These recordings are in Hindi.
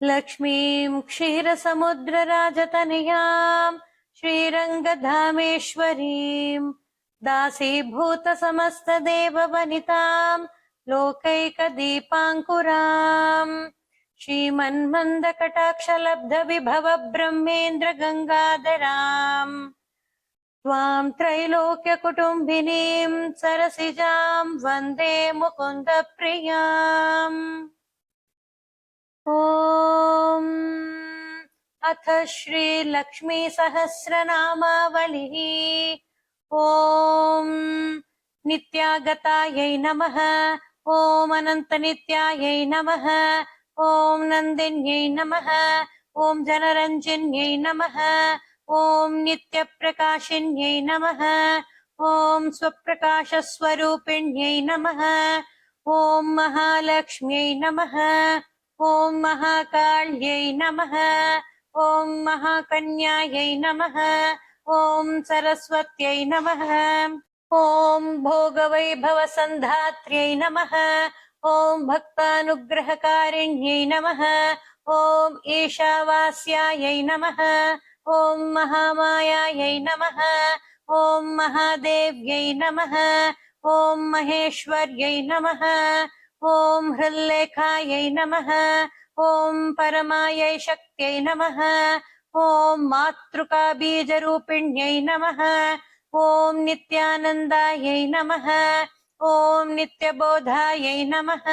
लक्ष्मीं क्षीरसमुद्रराजतनयां श्रीरङ्गधामेश्वरीं दासीभूतसमस्तदेववनितां लोकैकदीपाङ्कुराम् श्रीमन्मन्दकटाक्षलब्धविभवब्रह्मेन्द्रगङ्गाधराम् त्वां त्रैलोक्यकुटुम्बिनीं सरसिजां वन्दे मुकुन्दप्रियाम्। ॐ अथ श्रीलक्ष्मी सहस्रनामावलिः। ॐ नित्यागतायै नमः। ॐ अनन्तनित्यायै नमः। ॐ नन्दिन्यै नमः। ॐ जनरञ्जन्यै नमः। ॐ नित्यप्रकाशिन्यै नमः। ॐ स्वप्रकाशस्वरूपिण्यै नमः। ॐ महालक्ष्म्यै नमः। ॐ महाकाल्यै नमः। ॐ महाकन्यायै नमः। ॐ सरस्वत्यै नमः। ॐ भोगवैभवसन्धात्र्यै नमः। ॐ भक्तानुग्रहकारिण्यै नमः। ॐ ईशावास्यायै नमः। ॐ महामायायै नमः। ॐ महादेव्यै नमः। ॐ महेश्वर्यै नमः। ॐ हृल्लेखायै नमः। ॐ परमायै शक्त्यै नमः। ॐ मातृकाबीजरूपिण्यै नमः। ॐ नित्यानन्दायै नमः। ॐ नित्यबोधायै नमः।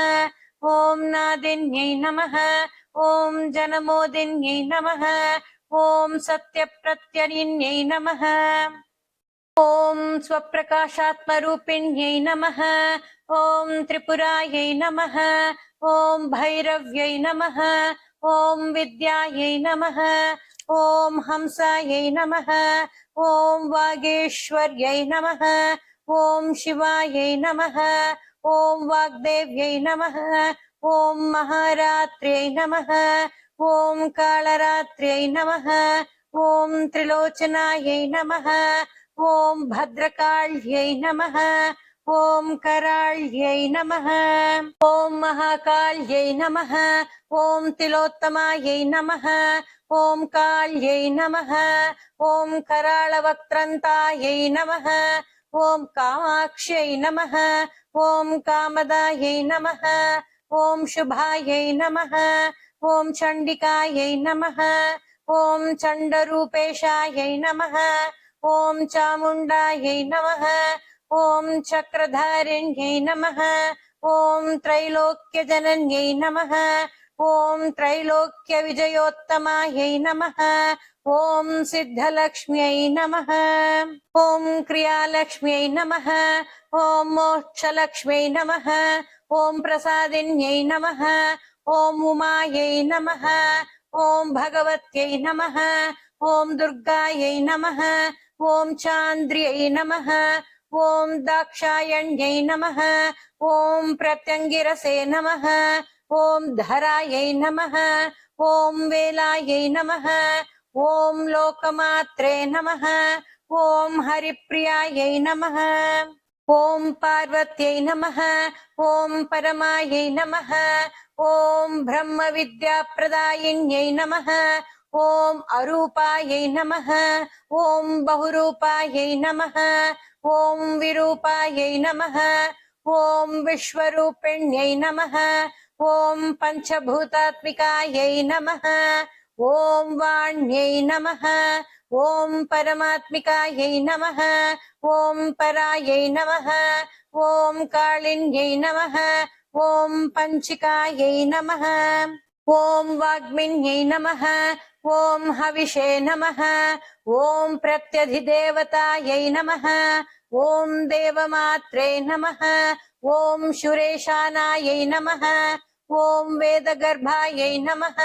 ॐ नादिन्यै नमः। ॐ जनमोदिन्यै नमः। ॐ सत्यप्रत्यनिन्यै नमः। ॐ स्वप्रकाशात्मरूपिण्यै नमः। ॐ त्रिपुरायै नमः। ॐ भैरव्यै नमः। ॐ विद्यायै नमः। ॐ हंसायै नमः। ॐ वागेश्वर्यै नमः। ॐ शिवायै नमः। ॐ वाग्देव्यै नमः। ॐ महारात्र्यै नमः। ॐ कालरात्र्यै नमः। ॐ त्रिलोचनायै नमः। ॐ भद्रकाल्यै नमः। ॐ कराळ्यै नमः। ॐ महाकाल्यै नमः। ॐ तिलोत्तमायै नमः। ॐ काल्यै नमः। ॐ कराळवक्त्रन्तायै नमः। ॐ कामाक्ष्यै नमः। ॐ कामदायै नमः। ॐ शुभायै नमः। ॐ चण्डिकायै नमः। ॐ चण्डरूपेशायै नमः। ॐ चामुण्डायै नमः। ॐ चक्रधारिण्यै नमः। ॐ त्रैलोक्यजनन्यै नमः। ॐ त्रैलोक्यविजयोत्तमायै नमः। ॐ सिद्धलक्ष्म्यै नमः। ॐ क्रियालक्ष्म्यै नमः। ॐ मोक्षलक्ष्म्यै नमः। ॐ प्रसादिन्यै नमः। ॐ उमायै नमः। ॐ भगवत्यै नमः। ॐ दुर्गायै नमः। ॐ चान्द्र्यै नमः। ॐ दाक्षायण्यै नमः। ॐ प्रत्यङ्गिरसे नमः। ॐ धरायै नमः। ॐ वेलायै नमः। ॐ लोकमात्रे नमः। ॐ हरिप्रियायै नमः। ॐ पार्वत्यै नमः। ॐ परमायै नमः। ॐ ब्रह्मविद्याप्रदायिन्यै नमः। ॐ अरूपायै नमः। ॐ बहुरूपायै नमः। ॐ विरूपायै नमः। ॐ विश्वरूपिण्यै नमः। ॐ पञ्चभूतात्मिकायै नमः। ॐ वाण्यै नमः। ॐ परमात्मिकायै नमः। ॐ परायै नमः। ॐ कालिन्यै नमः। ॐ पञ्चिकायै नमः। ॐ वाग्मिन्यै नमः। ॐ हविषे नमः। ॐ प्रत्यधिदेवतायै नमः। ॐ देवमात्रे नमः। ॐ शुरेशानायै नमः। ॐ वेदगर्भायै नमः।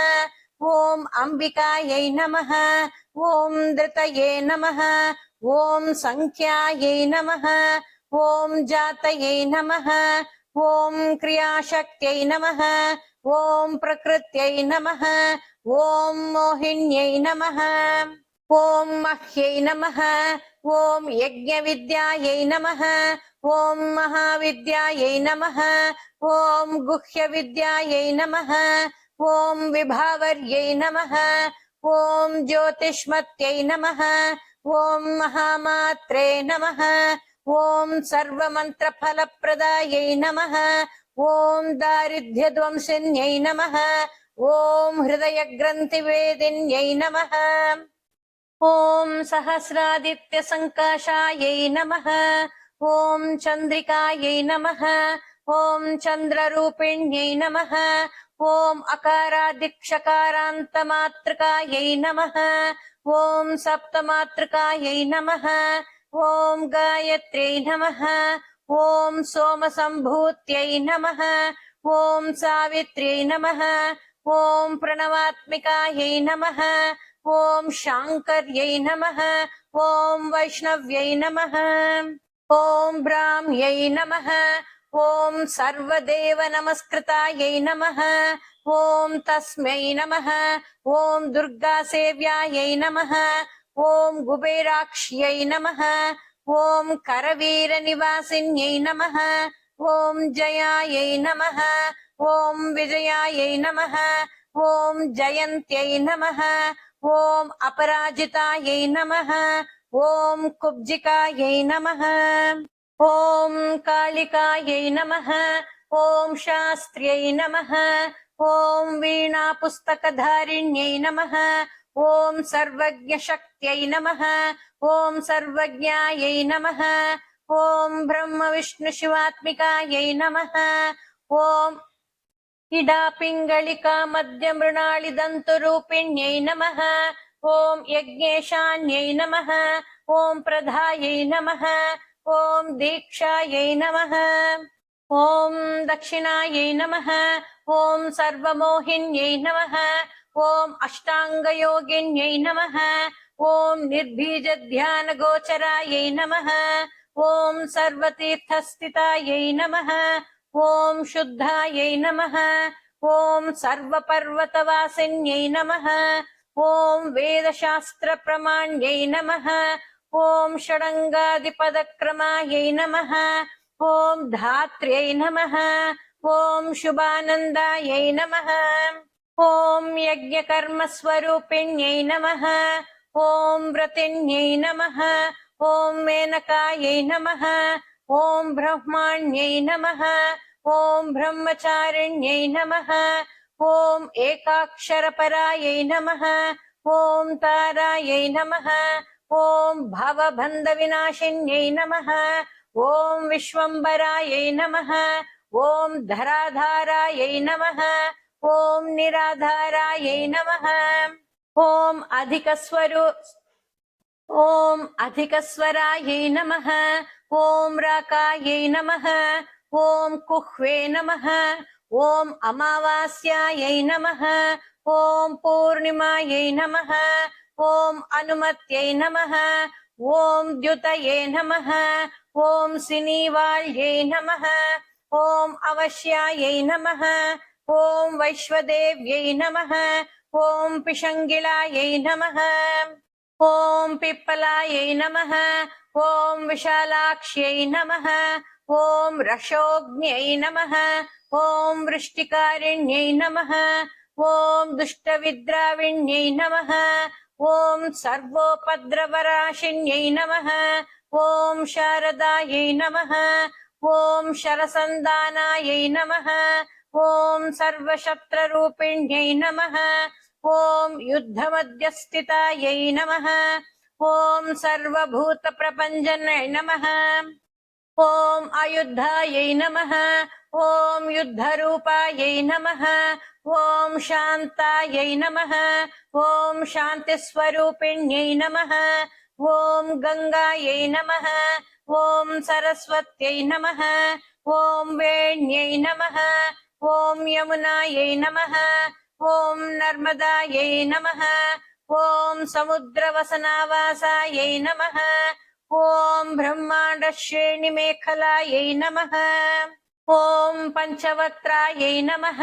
ॐ अम्बिकायै नमः। ॐ धृतये नमः। ॐ सङ्ख्यायै नमः। ॐ जातये नमः। ॐ क्रियाशक्त्यै नमः। ॐ प्रकृत्यै नमः। ॐ मोहिन्यै नमः। ॐ मह्यै नमः। ॐ यज्ञविद्यायै नमः। ॐ महाविद्यायै नमः। ॐ गुह्यविद्यायै नमः। ॐ विभावर्यै नमः ॐ ज्योतिष्मत्यै नमः ॐ महामात्रे नमः ॐ सर्वमन्त्रफलप्रदायै नमः ॐ दारिद्र्यध्वंसिन्यै नमः ॐ हृदयग्रन्थिवेदिन्यै नमः ॐ सहस्रादित्यसङ्काशायै नमः ॐ चन्द्रिकायै नमः ॐ चन्द्ररूपिण्यै नमः ॐ अकारादिक्षकारान्तमातृकायै नमः ॐ सप्तमातृकायै नमः ॐ गायत्र्यै नमः ॐ सोमसम्भूत्यै नमः ॐ सावित्र्यै नमः ॐ प्रणवात्मिकायै नमः ॐ शाङ्कर्यै नमः ॐ वैष्णव्यै नमः ॐ ब्राह्म्यै नमः ॐ सर्वदेव नमस्कृतायै नमः ॐ तस्मै नमः ॐ दुर्गासेव्यायै नमः ॐ कुबेराक्ष्यै नमः ॐ करवीरनिवासिन्यै नमः ॐ जयायै नमः ॐ विजयायै नमः ॐ जयन्त्यै नमः ॐ अपराजितायै नमः ॐ कुब्जिकायै नमः ॐ कालिकायै नमः ॐ शास्त्र्यै नमः ॐ वीणापुस्तकधारिण्यै नमः ॐ सर्वज्ञशक्त्यै नमः ॐ सर्वज्ञायै नमः ॐ ब्रह्मविष्णुशिवात्मिकायै नमः ॐ इडापिङ्गलिका मध्यमृणालिदन्तरूपिण्यै नमः ॐ यज्ञेशान्यै नमः ॐ प्रधायै नमः ॐ दीक्षायै नमः ॐ दक्षिणायै नमः ॐ सर्वमोहिन्यै नमः ॐ अष्टाङ्गयोगिन्यै नमः ॐ निर्बीजध्यानगोचरायै नमः ॐ सर्वतीर्थस्थितायै नमः ॐ शुद्धायै नमः ॐ सर्वपर्वतवासिन्यै नमः ॐ वेदशास्त्रप्रमाण्यै नमः ॐ षडङ्गादिपदक्रमायै नमः ॐ धात्र्यै नमः ॐ शुभानन्दायै नमः ॐ यज्ञकर्मस्वरूपिण्यै नमः ॐ व्रतिन्यै नमः ॐ मेनकायै नमः ॐ ब्रह्माण्यै नमः ॐ ब्रह्मचारिण्यै नमः ॐ एकाक्षरपरायै नमः ॐ तारायै नमः ॐ भवबन्धविनाशिन्यै नमः ॐ विश्वम्भरायै नमः ॐ धराधारायै नमः ॐ निराधारायै नमः ॐ अधिकस्वरायै नमः ॐ राकायै नमः ॐ कुह्वे नमः ॐ अमावास्यायै नमः ॐ पूर्णिमायै नमः ॐ अनुमत्यै नमः ॐ द्युतये नमः ॐ सिनीवाल्यै नमः ॐ अवश्यायै नमः ॐ वैश्वदेव्यै नमः ॐ पिशङ्गिलायै नमः ॐ पिप्पलायै नमः ॐ विशालाक्ष्यै नमः ॐ रसोऽग्न्यै नमः ॐ वृष्टिकारिण्यै नमः ॐ दुष्टविद्राविण्यै नमः ॐ सर्वोपद्रवराशिन्यै नमः ॐ शारदायै नमः ॐ शरसन्दानायै नमः ॐ सर्वशत्ररूपिण्यै नमः ॐ युद्धमध्यस्थितायै नमः ॐ सर्वभूतप्रपञ्चनै नमः ॐ अयुद्धायै नमः ॐ युद्धरूपायै नमः ॐ शान्तायै नमः ॐ शान्तिस्वरूपिण्यै नमः ॐ गङ्गायै नमः ॐ सरस्वत्यै नमः ॐ वेण्यै नमः ॐ यमुनायै नमः ॐ नर्मदायै नमः ॐ समुद्रवसनावासायै नमः ॐ ब्रह्माण्डश्रेणिमेखलायै नमः ॐ पञ्चवक्त्रायै नमः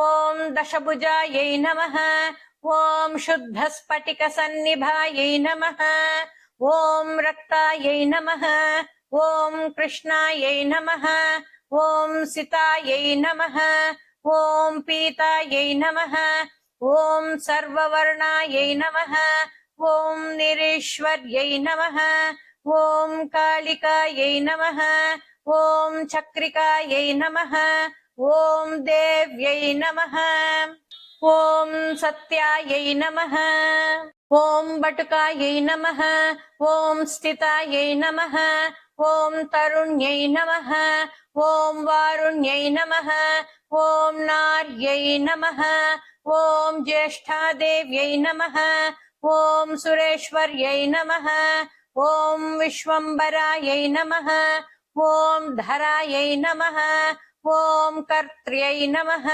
ॐ दशभुजायै नमः ॐ शुद्धस्फटिकसन्निभायै नमः ॐ रक्तायै नमः ॐ कृष्णायै नमः ॐ सितायै नमः ॐ पीतायै नमः ॐ सर्ववर्णायै नमः ॐ निरीश्वर्यै नमः ॐ कालिकायै नमः ॐ चक्रिकायै नमः ॐ देव्यै नमः ॐ सत्यायै नमः ॐ बटुकायै नमः ॐ स्थितायै नमः ॐ तरुण्यै नमः ॐ वारुण्यै नमः ॐ नार्यै नमः ॐ ज्येष्ठादेव्यै नमः ॐ सुरेश्वर्यै नमः ॐ विश्वम्भरायै नमः ॐ धरायै नमः ॐ कर्त्र्यै नमः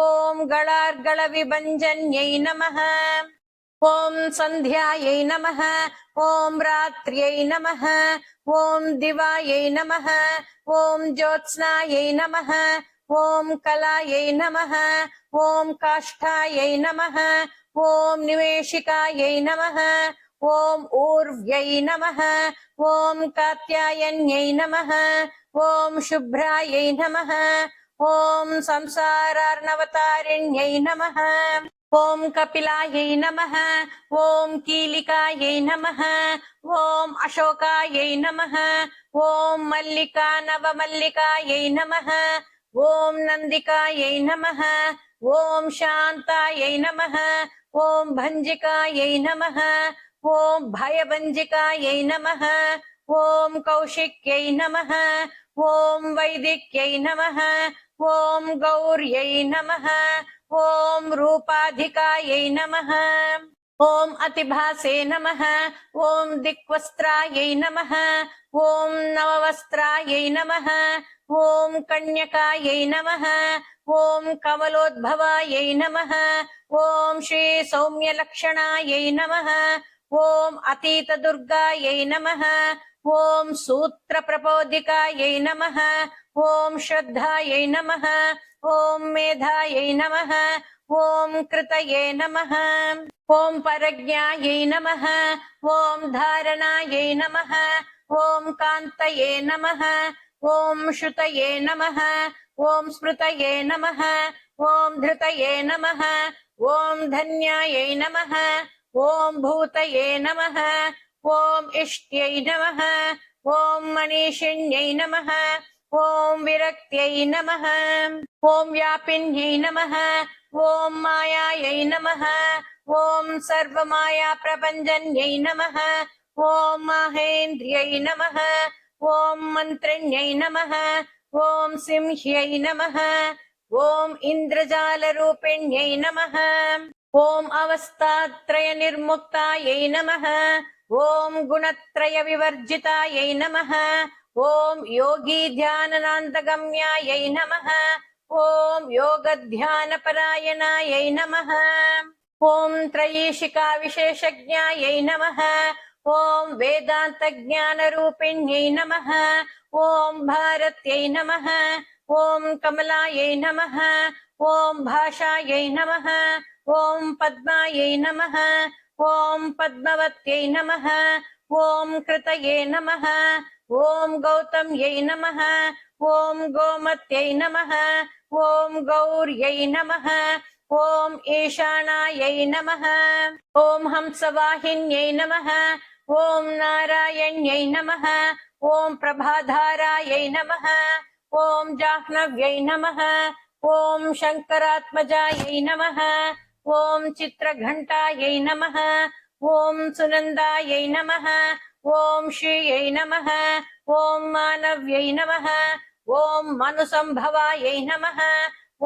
ॐ गणार्गलविभञ्जन्यै नमः ॐ सन्ध्यायै नमः ॐ रात्र्यै नमः ॐ दिवायै नमः ॐ ज्योत्स्नायै नमः ॐ कलायै नमः ॐ काष्ठायै नमः ॐ निवेशिकायै नमः ॐ ऊर्व्यै नमः ॐ कात्यायन्यै नमः ॐ शुभ्रायै नमः ॐ संसारार्णवतारिण्यै नमः ॐ कपिलायै नमः ॐ कीलिकायै नमः ॐ अशोकायै नमः ॐ मल्लिका नवमल्लिकायै नमः ॐ नन्दिकायै नमः ॐ शान्तायै नमः ॐ भञ्जिकायै नमः ॐ भयभञ्जिकायै नमः ॐ कौशिक्यै नमः ॐ वैदिक्यै नमः ॐ गौर्यै नमः ॐ रूपाधिकायै नमः ॐ अतिभासे नमः ॐ दिक्वस्त्रायै नमः ॐ नववस्त्रायै नमः ॐ कन्यकायै नमः ॐ कमलोद्भवायै नमः ॐ श्री सौम्यलक्षणायै नमः ॐ अतीतदुर्गायै नमः ॐ सूत्रप्रपोदिकायै नमः ॐ श्रद्धायै नमः ॐ मेधायै नमः ॐ कृतये नमः ॐ परज्ञायै नमः ॐ धारणायै नमः ॐ कान्तये नमः ॐ श्रुतये नमः ॐ स्मृतये नमः ॐ धृतये नमः ॐ धन्यायै नमः ॐ भूतये नमः ॐ इष्ट्यै नमः ॐ मनीषिण्यै नमः ॐ विरक्त्यै नमः ॐ व्यापिन्यै नमः ॐ मायायै नमः ॐ सर्वमायाप्रपञ्चन्यै नमः ॐ माहेन्द्र्यै नमः ॐ मन्त्रिण्यै नमः ॐ सिंह्यै नमः ॐ इन्द्रजालरूपिण्यै नमः ॐ अवस्थात्रयनिर्मुक्तायै नमः ॐ गुणत्रयविवर्जितायै नमः ॐ योगी ध्याननान्तगम्यायै नमः ॐ योगध्यानपरायणायै नमः ॐ त्रयीशिका विशेषज्ञायै नमः ॐ वेदान्तज्ञानरूपिण्यै नमः ॐ भारत्यै नमः ॐ कमलायै नमः ॐ भाषायै नमः ॐ पद्मायै नमः ॐ पद्मवत्यै नमः ॐ कृतये नमः ॐ गौतम्यै नमः ॐ गोमत्यै नमः ॐ गौर्यै नमः ॐ ईशानायै नमः ॐ हंसवाहिन्यै नमः ॐ नारायण्यै नमः ॐ प्रभाधारायै नमः ॐ जाह्नव्यै नमः ॐ शङ्करात्मजायै नमः ॐ चित्रघण्टायै नमः ॐ सुनन्दायै नमः ॐ श्रियै नमः ॐ मानव्यै नमः ॐ मनुसम्भवायै नमः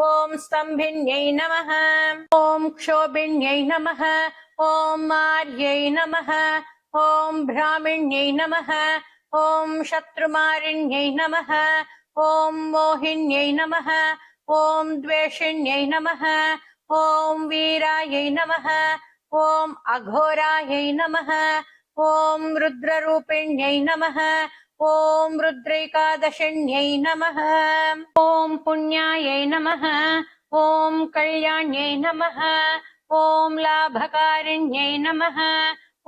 ॐ स्तम्भिन्यै नमः ॐ क्षोभिन्यै नमः ॐ मार्यै नमः ॐ भ्रामिण्यै नमः ॐ शत्रुमारिण्यै नमः ॐ मोहिन्यै नमः ॐ द्वेषिण्यै नमः ॐ वीरायै नमः ॐ अघोरायै नमः ॐ रुद्ररूपिण्यै नमः ॐ रुद्रैकादशिन्यै नमः ॐ पुण्यायै नमः ॐ कल्याण्यै नमः ॐ लाभकारिण्यै नमः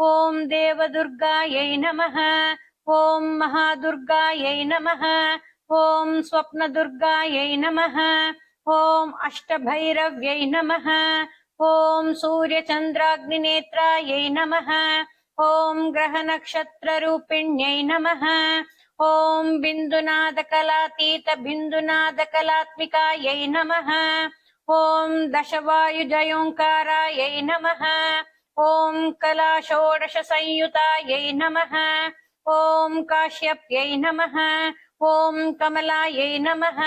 ॐ देवदुर्गायै नमः ॐ महादुर्गायै नमः ॐ स्वप्नदुर्गायै नमः ॐ अष्टभैरव्यै नमः। ॐ सूर्यचन्द्राग्निनेत्रायै नमः। ॐ ग्रहनक्षत्ररूपिण्यै नमः। ॐ बिन्दुनादकलातीतबिन्दुनादकलात्मिकायै नमः। ॐ दशवायुजयोङ्कारायै नमः। ॐ कलाषोडशसंयुतायै नमः। ॐ काश्यप्यै नमः। ॐ कमलायै नमः।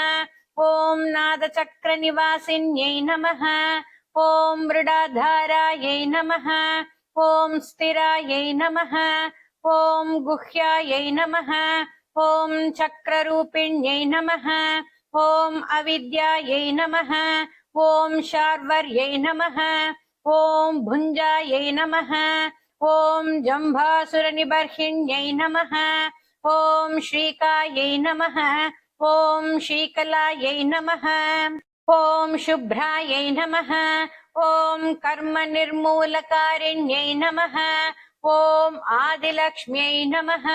ॐ नादचक्रनिवासिन्यै नमः। ॐ मृडाधारायै नमः। ॐ स्थिरायै नमः। ॐ गुह्यायै नमः। ॐ चक्ररूपिण्यै नमः। ॐ अविद्यायै नमः। ॐ शार्वर्यै नमः। ॐ भुञ्जायै नमः। ॐ जम्भासुरनिबर्हिण्यै नमः। ॐ श्रीकायै नमः। ॐ श्रीकलायै नमः। ॐ शुभ्रायै नमः। ॐ कर्मनिर्मूलकारिण्यै नमः। ॐ आदिलक्ष्म्यै नमः।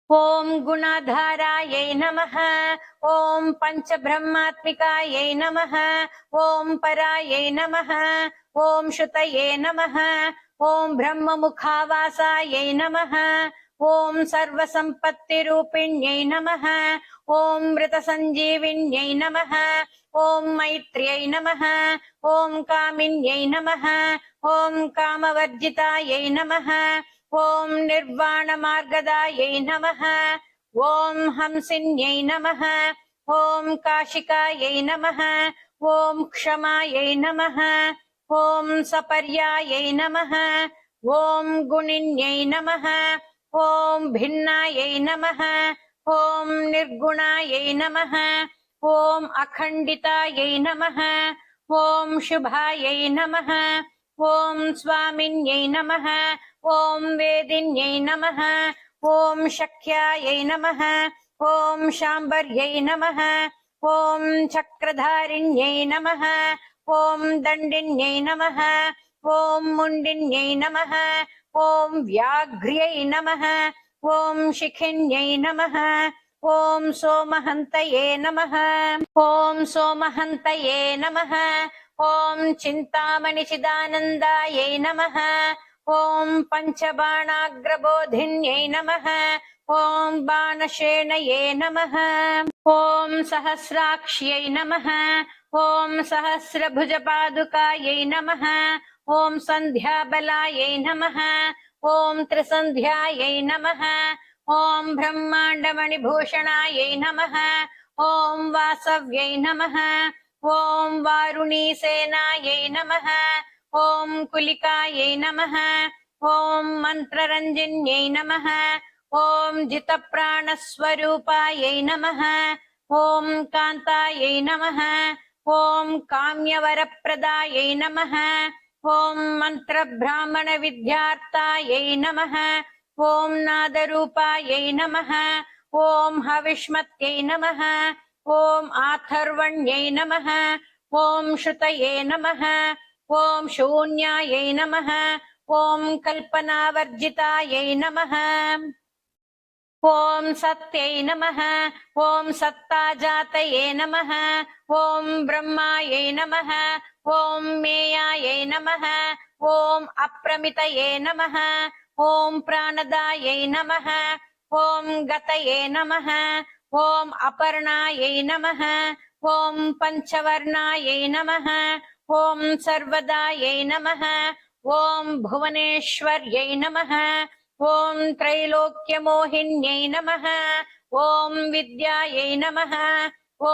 ॐ गुणाधारायै नमः। ॐ पञ्चब्रह्मात्मिकायै नमः। ॐ परायै नमः। ॐ श्रुतये नमः। ॐ ब्रह्ममुखावासायै नमः। ॐ सर्वसम्पत्तिरूपिण्यै नमः। ॐ मृतसञ्जीविन्यै नमः। ॐ मैत्र्यै नमः। ॐ कामिन्यै नमः। ॐ कामवर्जितायै नमः। ॐ निर्वाणमार्गदायै नमः। ॐ हंसिन्यै नमः। ॐ काशिकायै नमः। ॐ क्षमायै नमः। ॐ सपर्यायै नमः। ॐ गुणिन्यै नमः। ॐ भिन्नायै नमः। ॐ निर्गुणायै नमः। ॐ अखण्डितायै नमः। ॐ शुभायै नमः। ॐ स्वामिन्यै नमः। ॐ वेदिन्यै नमः। ॐ शक्यायै नमः। ॐ शाम्बर्यै नमः। ॐ चक्रधारिण्यै नमः। ॐ दण्डिन्यै नमः। ॐ मुण्डिन्यै नमः। ॐ व्याघ्र्यै नमः। ॐ शिखिन्यै नमः। ॐ सोमहन्तये नमः। ॐ सोमहन्तये नमः। ॐ चिन्तामणिचिदानन्दायै नमः। ॐ पञ्चबाणाग्रबोधिन्यै नमः। ॐ बाणशेणये नमः। ॐ सहस्राक्ष्यै नमः। ॐ सहस्रभुजपादुकायै नमः। ॐ सन्ध्याबलायै नमः। ॐ त्रिसन्ध्यायै नमः। ॐ ब्रह्माण्डमणिभूषणायै नमः। ॐ वासव्यै नमः। ॐ वारुणीसेनायै नमः। ॐ कुलिकायै नमः। ॐ मन्त्ररञ्जिन्यै नमः। ॐ जितप्राणस्वरूपायै नमः। ॐ कान्तायै नमः। ॐ काम्यवरप्रदायै नमः। ॐ मन्त्रब्राह्मणविद्यार्तायै नमः। ॐ नादरूपायै नमः। ॐ हविष्मत्यै नमः। ॐ आथर्वण्यै नमः। ॐ श्रुतये नमः। ॐ शून्यायै नमः। ॐ कल्पनावर्जितायै नमः। ॐ सत्यै नमः। ॐ सत्ताजातये नमः। ॐ ब्रह्मायै नमः। ॐ मेयायै नमः। ॐ अप्रमितये नमः। ॐ प्राणदायै नमः। ॐ गतये नमः। ॐ अपर्णायै नमः। ॐ पञ्चवर्णायै नमः। ॐ सर्वदायै नमः। ॐ भुवनेश्वर्यै नमः। ॐ त्रैलोक्यमोहिन्यै नमः। ॐ विद्यायै नमः। ॐ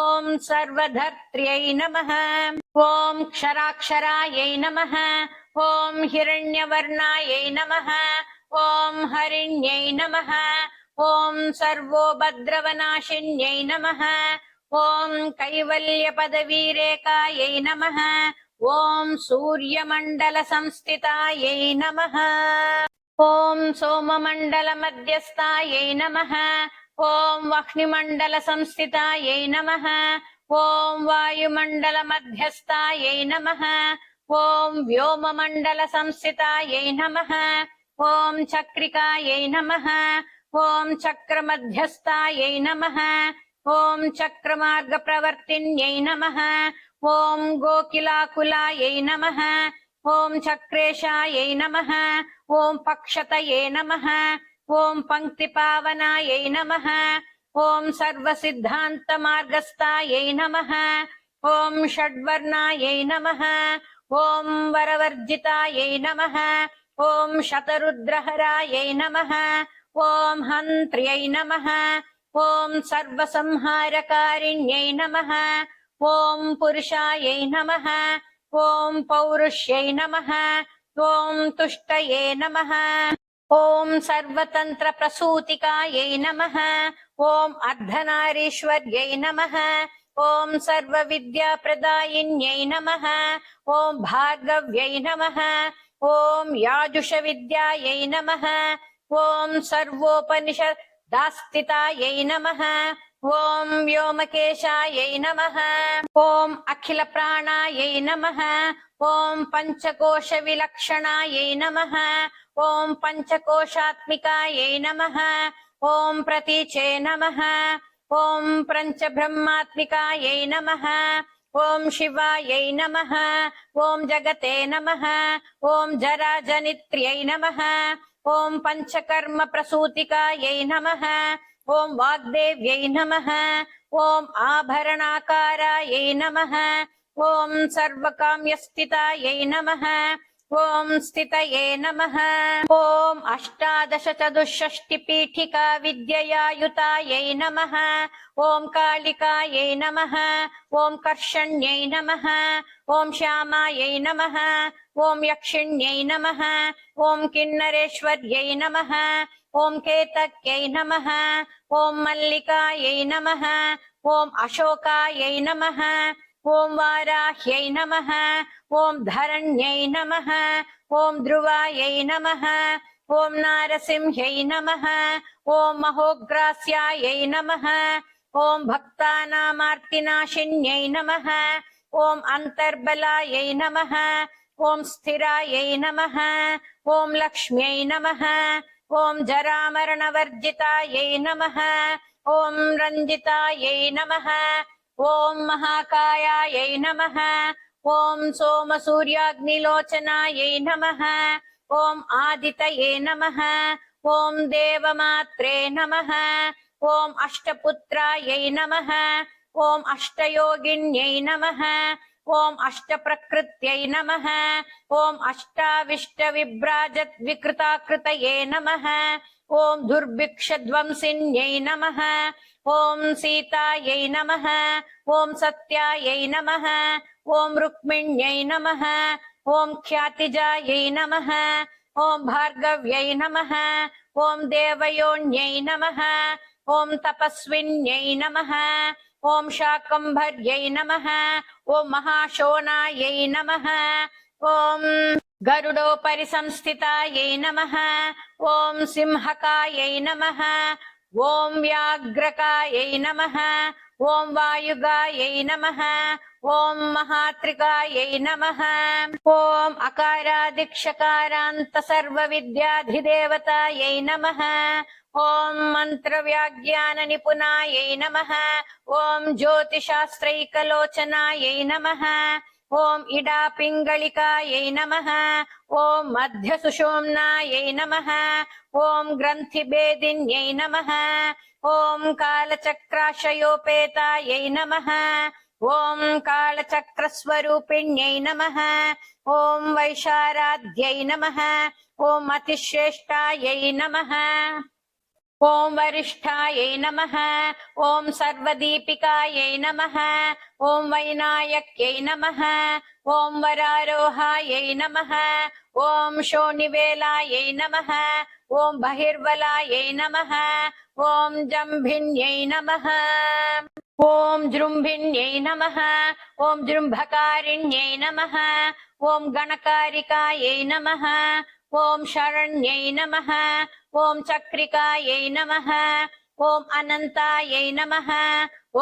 सर्वधर्त्र्यै नमः। ॐ क्षराक्षरायै नमः। ॐ हिरण्यवर्णायै नमः। ॐ हरिण्यै नमः। ॐ सर्वोपद्रवनाशिन्यै नमः। ॐ कैवल्यपदवीरेकायै नमः। ॐ सूर्यमण्डलसंस्थितायै नमः। ॐ सोममण्डलमध्यस्थायै नमः। ॐ वह्निमण्डलसंस्थितायै नमः। ॐ वायुमण्डलमध्यस्थायै नमः। ॐ व्योममण्डलसंस्थितायै नमः। ॐ चक्रिकायै नमः। ॐ चक्रमध्यस्थायै नमः। ॐ चक्रमार्गप्रवर्तिन्यै नमः ॐ गोकिलाकुलायै नमः ॐ चक्रेशायै नमः ॐ पक्षतये नमः ॐ पङ्क्तिपावनायै नमः ॐ सर्वसिद्धान्तमार्गस्थायै नमः ॐ षड्वर्णायै नमः ॐ वरवर्जितायै नमः ॐ शतरुद्रहरायै नमः ॐ हन्त्र्यै नमः ॐ सर्वसंहारकारिण्यै नमः ॐ पुरुषायै नमः ॐ पौरुष्यै नमः ॐ तुष्टये नमः ॐ सर्वतन्त्रप्रसूतिकायै नमः ॐ अर्धनारीश्वर्यै नमः ॐ सर्वविद्याप्रदायिन्यै नमः ॐ भार्गव्यै नमः ॐ याजुषविद्यायै नमः ॐ सर्वोपनिषदास्थितायै नमः ॐ व्योमकेशायै नमः ॐ अखिलप्राणायै नमः ॐ पञ्चकोशविलक्षणायै नमः ॐ पञ्चकोशात्मिकायै नमः ॐ प्रतीचे नमः ॐ पञ्चब्रह्मात्मिकायै नमः ॐ शिवायै नमः ॐ जगते नमः ॐ जराजनित्र्यै नमः ॐ पञ्चकर्मप्रसूतिकायै नमः ॐ वाग्देव्यै नमः ॐ आभरणाकारायै नमः ॐ सर्वकाम्यस्थितायै नमः ॐ स्थितये नमः ॐ अष्टादशचतुष्षष्टिपीठिका विद्ययायुतायै नमः ॐ कालिकायै नमः ॐ कर्षण्यै नमः ॐ श्यामायै नमः ॐ यक्षिण्यै नमः ॐ किन्नरेश्वर्यै नमः ॐ केतक्यै नमः ॐ मल्लिकायै नमः ॐ अशोकायै नमः ॐ वाराह्यै नमः ॐ धरण्यै नमः ॐ ध्रुवायै नमः ॐ नारसिंह्यै नमः ॐ महोग्रास्यायै नमः ॐ भक्तानामार्तिनाशिन्यै नमः ॐ अन्तर्बलायै नमः ॐ स्थिरायै नमः ॐ लक्ष्म्यै नमः ॐ जरामरणवर्जितायै नमः ॐ रञ्जितायै नमः ॐ महाकायायै नमः ॐ सोमसूर्याग्निलोचनायै नमः ॐ आदितये नमः ॐ देवमात्रे नमः ॐ अष्टपुत्रायै नमः ॐ अष्टयोगिन्यै नमः ॐ अष्टप्रकृत्यै नमः ॐ अष्टाविष्टविभ्राजद्विकृताकृतये नमः ॐ दुर्भिक्षध्वंसिन्यै नमः ॐ सीतायै नमः ॐ सत्यायै नमः ॐ रुक्मिण्यै नमः ॐ ख्यातिजायै नमः ॐ भार्गव्यै नमः ॐ देवयोन्यै नमः ॐ तपस्विन्यै नमः ॐ शाकम्भर्यै नमः ॐ महाशोणायै नमः ॐ गरुडोपरि संस्थितायै नमः ॐ सिंहकायै नमः ॐ व्याघ्रकायै नमः ॐ वायुगायै नमः ॐ महात्रिकायै नमः ॐ अकारादिक्षकारान्त सर्वविद्याधिदेवतायै नमः ॐ मन्त्रव्याख्याननिपुणायै नमः ॐ ज्योतिषास्त्रैकलोचनायै नमः ॐ इडापिङ्गलिकायै नमः ॐ मध्यसुषुम्नायै नमः ॐ ग्रन्थिभेदिन्यै नमः ॐ कालचक्राशयोपेतायै नमः ॐ कालचक्रस्वरूपिण्यै नमः ॐ वैशाराध्यै नमः ॐ अतिश्रेष्ठायै नमः ॐ वरिष्ठायै नमः ॐ सर्वदीपिकायै नमः ॐ वैनायक्यै नमः ॐ वरारोहायै नमः ॐ शोणिवेलायै नमः ॐ बहिर्बलायै नमः ॐ जम्भिन्यै नमः ॐ जृम्भिन्यै नमः ॐ जृम्भकारिण्यै नमः ॐ गणकारिकायै नमः ॐ शरण्यै नमः ॐ चक्रिकायै नमः ॐ अनन्तायै नमः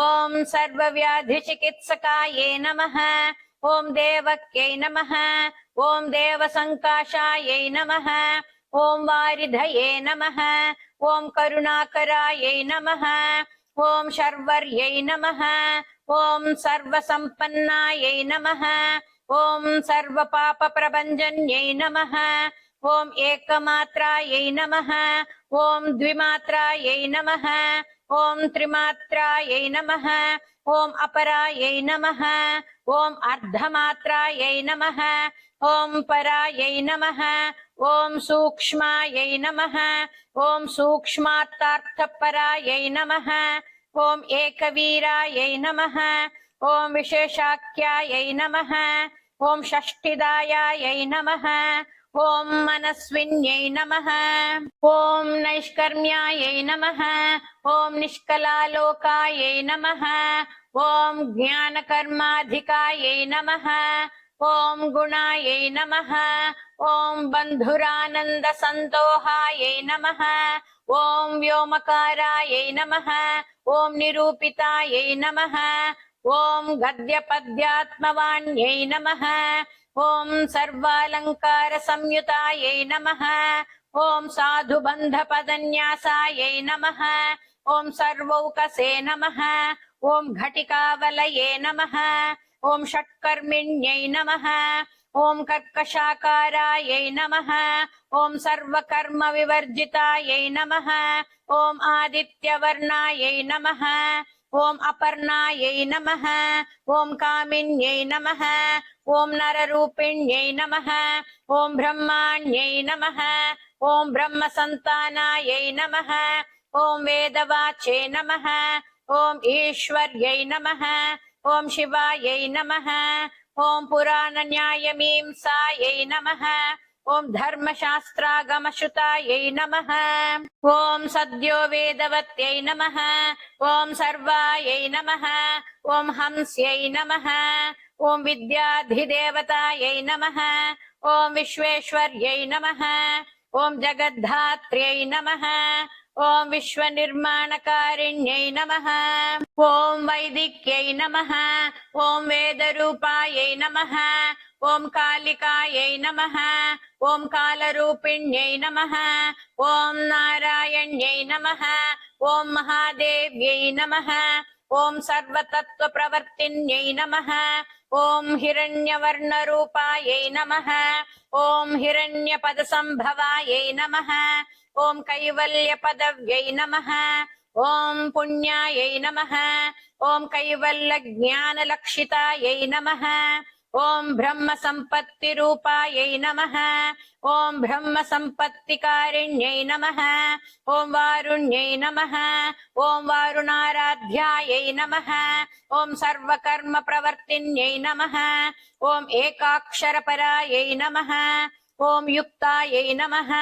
ॐ सर्वव्याधिचिकित्सकायै नमः ॐ देवक्यै नमः ॐ देवसङ्काशायै नमः ॐ वारिधये नमः ॐ करुणाकरायै नमः ॐ शर्वर्यै नमः ॐ सर्वसम्पन्नायै नमः ॐ सर्वपापप्रभञ्जन्यै नमः ॐ एकमात्रायै नमः ॐ द्विमात्रायै नमः ॐ त्रिमात्रायै नमः ॐ अपरायै नमः ॐ अर्धमात्रायै नमः ॐ परायै नमः ॐ सूक्ष्मायै नमः ॐ सूक्ष्मार्थार्थपरायै नमः ॐ एकवीरायै नमः ॐ विशेषाख्यायै नमः ॐ षष्ठिदायायै नमः ॐ मनस्विन्यै नमः ॐ नैष्कर्म्यायै नमः ॐ निष्कलालोकायै नमः ॐ ज्ञानकर्माधिकायै नमः ॐ गुणायै नमः ॐ बन्धुरानन्दसन्तोहायै नमः ॐ व्योमकारायै नमः ॐ निरूपितायै नमः ॐ गद्यपद्यात्मवाण्यै नमः ॐ सर्वालङ्कारसंयुतायै नमः ॐ साधुबन्धपदन्यासायै नमः ॐ सर्वौकसे नमः ॐ घटिकावलये नमः ॐ षट्कर्मिण्यै नमः ॐ कर्कशाकारायै नमः ॐ सर्वकर्मविवर्जितायै नमः ॐ आदित्यवर्णायै नमः ॐ अपर्णायै नमः ॐ कामिन्यै नमः ॐ नररूपिण्यै नमः ॐ ब्रह्माण्यै नमः ॐ ब्रह्मसन्तानायै नमः ॐ वेदवाचे नमः ॐ ईश्वर्यै नमः ॐ शिवायै नमः ॐ पुराणन्यायमीमांसायै नमः ॐ धर्मशास्त्रागमश्रुतायै नमः ॐ सद्यो वेदवत्यै नमः ॐ सर्वायै नमः ॐ हंस्यै नमः ॐ विद्याधिदेवतायै नमः ॐ विश्वेश्वर्यै नमः ॐ जगद्धात्र्यै नमः ॐ विश्वनिर्माणकारिण्यै नमः ॐ वैदिक्यै नमः ॐ वेदरूपायै नमः ॐ कालिकायै नमः ॐ कालरूपिण्यै नमः ॐ नारायण्यै नमः ॐ महादेव्यै नमः ॐ सर्वतत्त्वप्रवर्तिन्यै नमः ॐ हिरण्यवर्णरूपायै नमः ॐ हिरण्यपदसम्भवायै नमः ॐ कैवल्यपदव्यै नमः ॐ पुण्यायै नमः ॐ कैवल्यज्ञानलक्षितायै नमः ॐ ब्रह्मसम्पत्तिरूपायै नमः ॐ ब्रह्मसम्पत्तिकारिण्यै नमः ॐ वारुण्यै नमः ॐ वारुणाराध्यायै नमः ॐ सर्वकर्मप्रवर्तिन्यै नमः ॐ एकाक्षरपरायै नमः ॐ युक्तायै नमः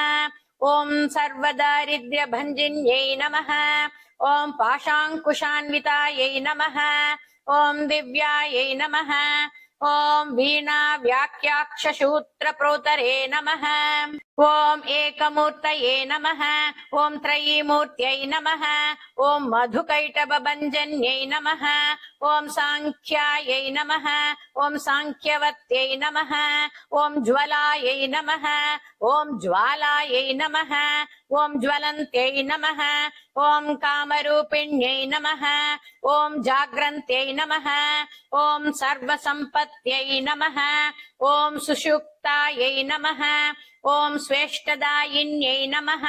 ॐ सर्वदारिद्र्यभञ्जिन्यै नमः ॐ पाशाङ्कुशान्वितायै नमः ॐ दिव्यायै नमः ॐ वीणा व्याख्याक्षसूत्रप्रोतरे नमः ॐ एकमूर्तये नमः ॐ त्रयीमूर्त्यै नमः ॐ मधुकैटभभञ्जन्यै नमः ॐ साङ्ख्यायै नमः ॐ साङ्ख्यवत्यै नमः ॐ ज्वलायै नमः ॐ ज्वालायै नमः ॐ ज्वलन्त्यै नमः ॐ कामरूपिण्यै नमः ॐ जाग्रन्त्यै नमः ॐ सर्वसम्पत्त्यै नमः ॐ सुषुप्तायै नमः ॐ स्वेष्टदायिन्यै नमः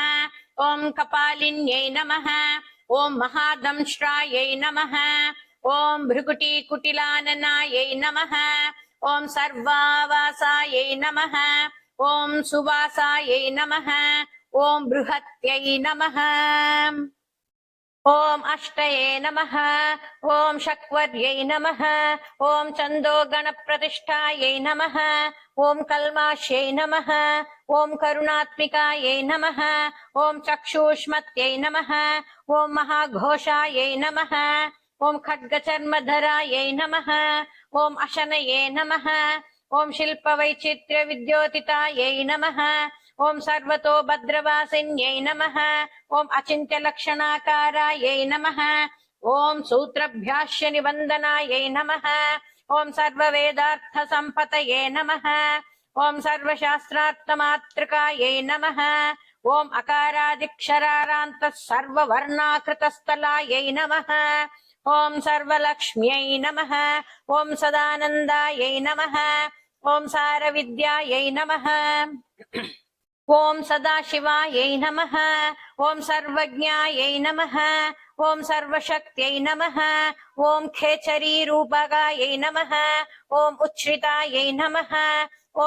ॐ कपालिन्यै नमः ॐ महादंष्ट्रायै नमः ॐ भृकुटीकुटिलाननायै नमः ॐ सर्वावासायै नमः ॐ सुवासायै नमः ॐ बृहत्यै नमः ॐ अष्टये नमः ॐ शक्वर्यै नमः ॐ छन्दोगणप्रतिष्ठायै नमः ॐ कल्माश्यै नमः ॐ करुणात्मिकायै नमः ॐ चक्षुष्मत्यै नमः ॐ महाघोषायै नमः ॐ खड्गचर्मधरायै नमः ॐ अशनये नमः ॐ शिल्पवैचित्र्यविद्योतितायै नमः ॐ सर्वतो भद्रवासिन्यै नमः ॐ अचिन्त्यलक्षणाकारायै नमः ॐ सूत्रभ्याश्यनिबन्धनायै नमः ॐ सर्ववेदार्थसम्पतये नमः ॐ सर्वशास्त्रार्थमातृकायै नमः ॐ अकारादिक्षरारान्तः सर्ववर्णाकृतस्थलायै नमः। ॐ सर्वलक्ष्म्यै नमः। ॐ सदानन्दायै नमः। ॐ सारविद्यायै नमः। ॐ सदाशिवायै नमः। ॐ सर्वज्ञायै नमः। ॐ सर्वशक्त्यै नमः। ॐ खेचरीरूपकायै नमः। ॐ उच्छ्रितायै नमः।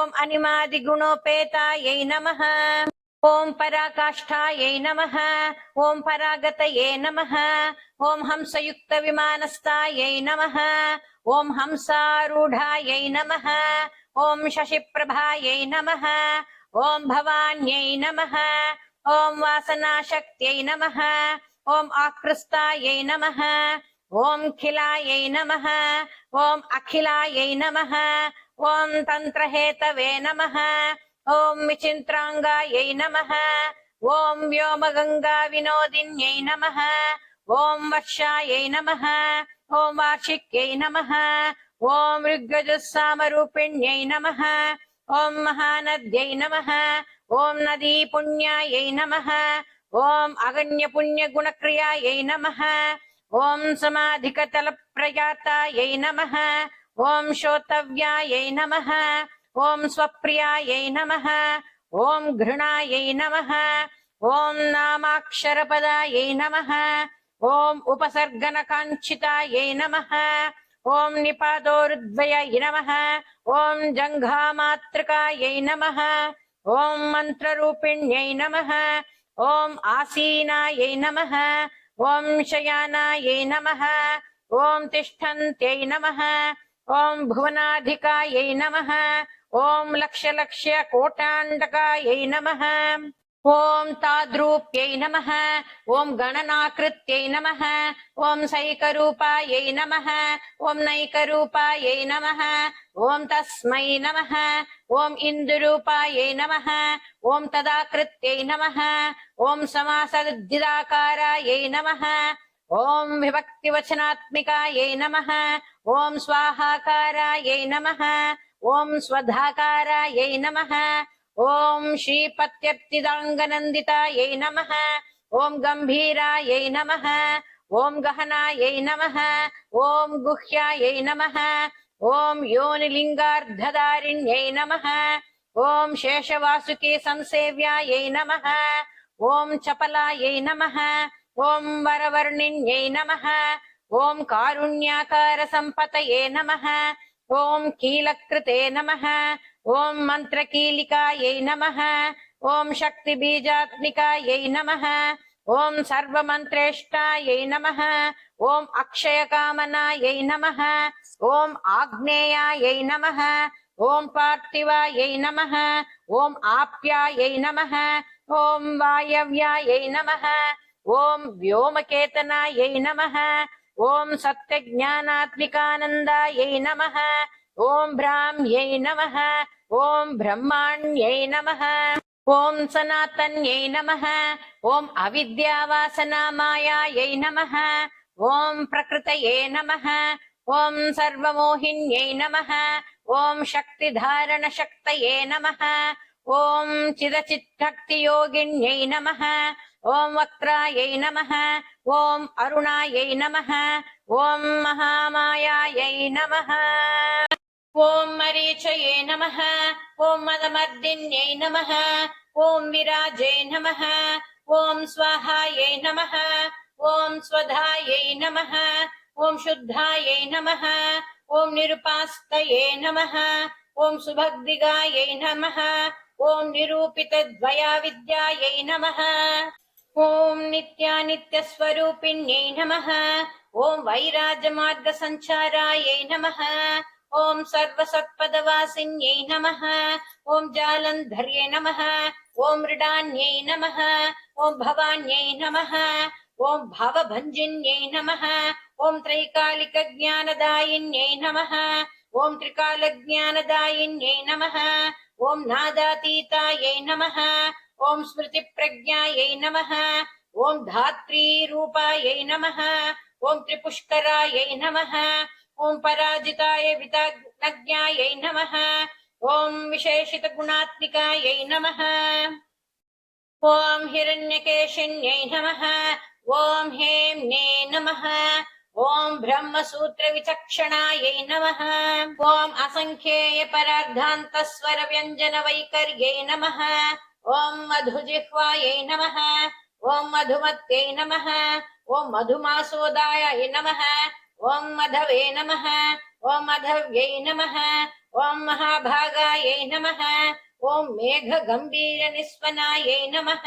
ॐ अनिमादिगुणोपेतायै नमः। ॐ पराकाष्ठायै नमः। ॐ परागतये नमः। ॐ हंसयुक्तविमानस्थायै नमः। ॐ हंसारूढायै नमः। ॐ शशिप्रभायै नमः। ॐ भवान्यै नमः। ॐ वासनाशक्त्यै नमः। ॐ आकृष्टायै नमः। ॐ खिलायै नमः। ॐ अखिलायै नमः। ॐ तन्त्रहेतवे नमः। ॐ विचिन्त्राङ्गायै नमः। ॐ व्योमगङ्गाविनोदिन्यै नमः। ॐ वर्षायै नमः। ॐ वार्षिक्यै नमः। ॐ ऋग्यजुस्सामरूपिण्यै नमः। ॐ महानद्यै नमः। ॐ नदीपुण्यायै नमः। ॐ अगण्यपुण्यगुणक्रियायै नमः। ॐ समाधिकतलप्रयातायै नमः। ॐ श्रोतव्यायै नमः। ॐ स्वप्रियायै नमः। ॐ घृणायै नमः। ॐ नामाक्षरपदायै नमः। ॐ उपसर्गनकाञ्चितायै नमः। ॐ निपातोरुद्वयै नमः। ॐ जङ्घामातृकायै नमः। ॐ मन्त्ररूपिण्यै नमः। ॐ आसीनायै नमः। ॐ शयानायै नमः। ॐ तिष्ठन्त्यै नमः। ॐ भुवनाधिकायै नमः। ॐ लक्ष्यकोटाण्डकायै नमः। ॐ ताद्रूप्यै नमः। ॐ गणनाकृत्यै नमः। ॐ सैकरूपायै नमः। ॐ नैकरूपायै नमः। ॐ तस्मै नमः। ॐ इन्दुरूपायै नमः। ॐ तदाकृत्यै नमः। ॐ समासदिदाकारायै नमः। ॐ विभक्तिवचनात्मिकायै नमः। ॐ स्वाहाकारायै नमः। ॐ स्वधाकारायै नमः। ॐ श्रीपत्यर्तिदाङ्गनन्दितायै नमः। ॐ गम्भीरायै नमः। ॐ गहनायै नमः। ॐ गुह्यायै नमः। ॐ योनिलिङ्गार्धधारिण्यै नमः। ॐ शेषवासुकी संसेव्यायै नमः। ॐ चपलायै नमः। ॐ वरवर्णिन्यै नमः। ॐ कारुण्याकारसम्पतये नमः। ॐ कीलकृते नमः। ॐ मन्त्रकीलिकायै नमः। ॐ शक्तिबीजात्मिकायै नमः। ॐ सर्वमन्त्रेष्टायै नमः। ॐ अक्षयकामनायै नमः। ॐ आग्नेयायै नमः। ॐ पार्थिवायै नमः। ॐ आप्यायै नमः। ॐ वायव्यायै नमः। ॐ व्योमकेतनायै नमः। ॐ सत्यज्ञानात्मिकानन्दायै नमः। ॐ ब्राह्म्यै नमः। ॐ ब्रह्माण्यै नमः। ॐ सनातन्यै नमः। ॐ अविद्यावासनामायायै नमः। ॐ प्रकृतये नमः। ॐ सर्वमोहिन्यै नमः। ॐ शक्तिधारणशक्तये नमः। ॐ चिदचित्शक्तियोगिन्यै नमः। ॐ वक्त्रायै नमः। ॐ अरुणायै नमः। ॐ महामायायै नमः। ॐ मरीचये नमः। ॐ मदमर्दिन्यै नमः। ॐ विराजे नमः। ॐ स्वाहायै नमः। ॐ स्वधायै नमः। ॐ शुद्धायै नमः। ॐ निरुपास्तये नमः। ॐ सुभग्दिगायै नमः। ॐ निरूपितद्वयाविद्यायै नमः। ॐ नित्यानित्यस्वरूपिण्यै नमः। ॐ वैराजमार्गसञ्चारायै नमः। ॐ सर्वसत्पदवासिन्यै नमः। ॐ जालन्धर्यै नमः। ॐ मृडान्यै नमः। ॐ भवान्यै नमः। ॐ भवभञ्जिन्यै नमः। ॐ त्रैकालिकज्ञानदायिन्यै नमः। ॐ त्रिकालज्ञानदायिन्यै नमः। ॐ नादातीतायै नमः। ॐ स्मृतिप्रज्ञायै नमः। ॐ धात्रीरूपायै नमः। ॐ त्रिपुष्करायै नमः। ॐ पराजिताय वितज्ञायै नमः। ॐ विशेषितगुणात्मिकायै नमः। ॐ हिरण्यकेशिन्यै नमः। ॐ हेम्ने नमः। ॐ ब्रह्मसूत्रविचक्षणायै नमः। ॐ असङ्ख्येयपरार्धान्तस्वरव्यञ्जनवैकर्यै नमः। ॐ मधुजिह्वायै नमः। ॐ मधुमत्यै नमः। ॐ मधुमासोदायै नमः। ॐ मधवे नमः। ॐ मधव्यै नमः। ॐ महाभागायै नमः। ॐ मेघगम्भीरनिस्वनायै नमः।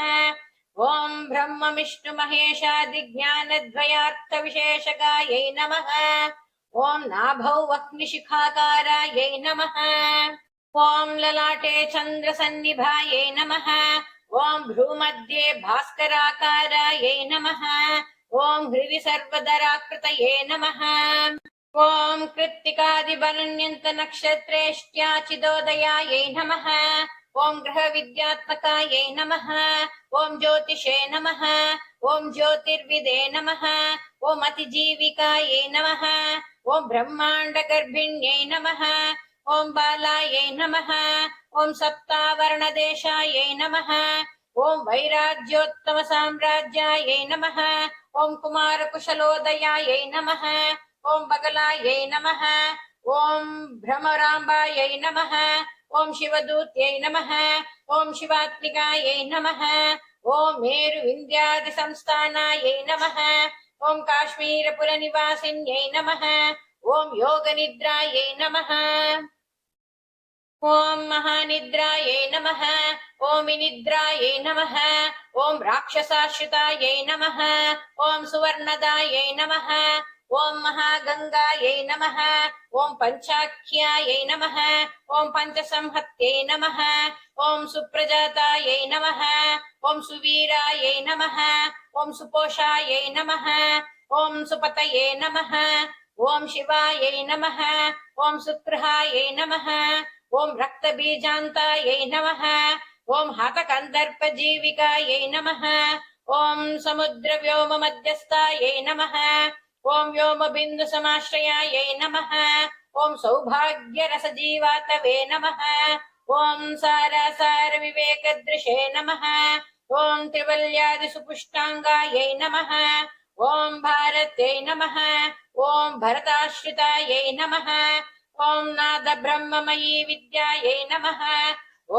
ॐ ब्रह्मविष्णुमहेशादिज्ञानद्वयार्थविशेषगायै नमः। ॐ नाभौ वह्निशिखाकारायै नमः। ॐ ललाटे चन्द्रसन्निभायै नमः। ॐ भ्रूमध्ये भास्कराकारायै नमः। ॐ हृदि सर्वदराकृतये नमः। ॐ कृत्तिकादिबलन्यन्तनक्षत्रेष्ट्याचिदोदयायै नमः। ॐ ग्रहविद्यात्मकायै नमः। ॐ ज्योतिषे नमः। ॐ ज्योतिर्विदे नमः। ॐ अतिजीविकायै नमः। ॐ ब्रह्माण्डगर्भिण्यै नमः। ॐ बालायै नमः। ॐ सप्तावर्णदेशायै नमः। ॐ वैराज्योत्तमसाम्राज्यायै नमः। ॐ कुमारकुशलोदयायै नमः। ॐ बगलायै नमः। ॐ भ्रमराम्बायै नमः। ॐ शिवदूत्यै नमः। ॐ शिवात्मिकायै नमः। ॐ मेरुविन्द्यादिसंस्थानायै नमः। ॐ काश्मीरपुरनिवासिन्यै नमः। ॐ योगनिद्रायै नमः। ॐ महानिद्रायै नमः। ॐ विनिद्रायै नमः। ॐ राक्षसाश्रितायै नमः। ॐ सुवर्णदायै नमः। ॐ महागङ्गायै नमः। ॐ पञ्चाख्यायै नमः। ॐ पञ्चसंहत्यै नमः। ॐ सुप्रजातायै नमः। ॐ सुवीरायै नमः। ॐ सुपोषायै नमः। ॐ सुपतये नमः। ॐ शिवायै नमः। ॐ सुगृहायै नमः। ॐ रक्तबीजान्तायै नमः। ॐ हतकन्दर्पजीविकायै नमः। ॐ समुद्रव्योममध्यस्थायै नमः। ॐ व्योमबिन्दुसमाश्रयायै नमः। ॐ सौभाग्यरसजीवातवे नमः। ॐ सारासारविवेकदृशे नमः। ॐ त्रिवल्यादिसुपुष्टाङ्गायै नमः। ॐ भारत्यै नमः। ॐ भरताश्रितायै नमः। ॐ नादब्रह्ममयी विद्यायै नमः।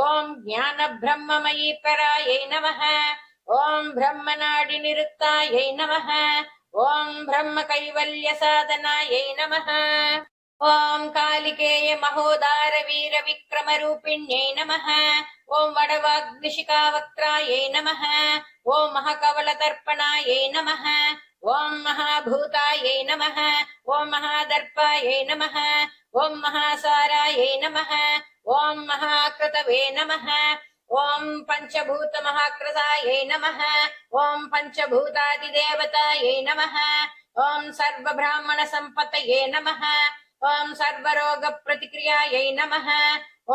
ॐ ज्ञानब्रह्ममयी परायै नमः। ॐ ब्रह्मनाडिनिरुक्तायै नमः। ॐ ब्रह्मकैवल्यसाधनायै नमः। ॐ कालिकेय महोदार वीरविक्रमरूपिण्यै नमः। ॐ वडवाग्निशिखावक्त्रायै नमः। ॐ महकवलतर्पणायै नमः। ॐ महाभूतायै नमः। ॐ महादर्पायै नमः। ॐ महासारायै नमः। ॐ महाकृतवे नमः। ॐ पञ्चभूतमहाकृतायै नमः। ॐ पञ्चभूतादिदेवतायै नमः। ॐ सर्वब्राह्मणसम्पतये नमः। ॐ सर्वरोगप्रतिक्रियायै नमः।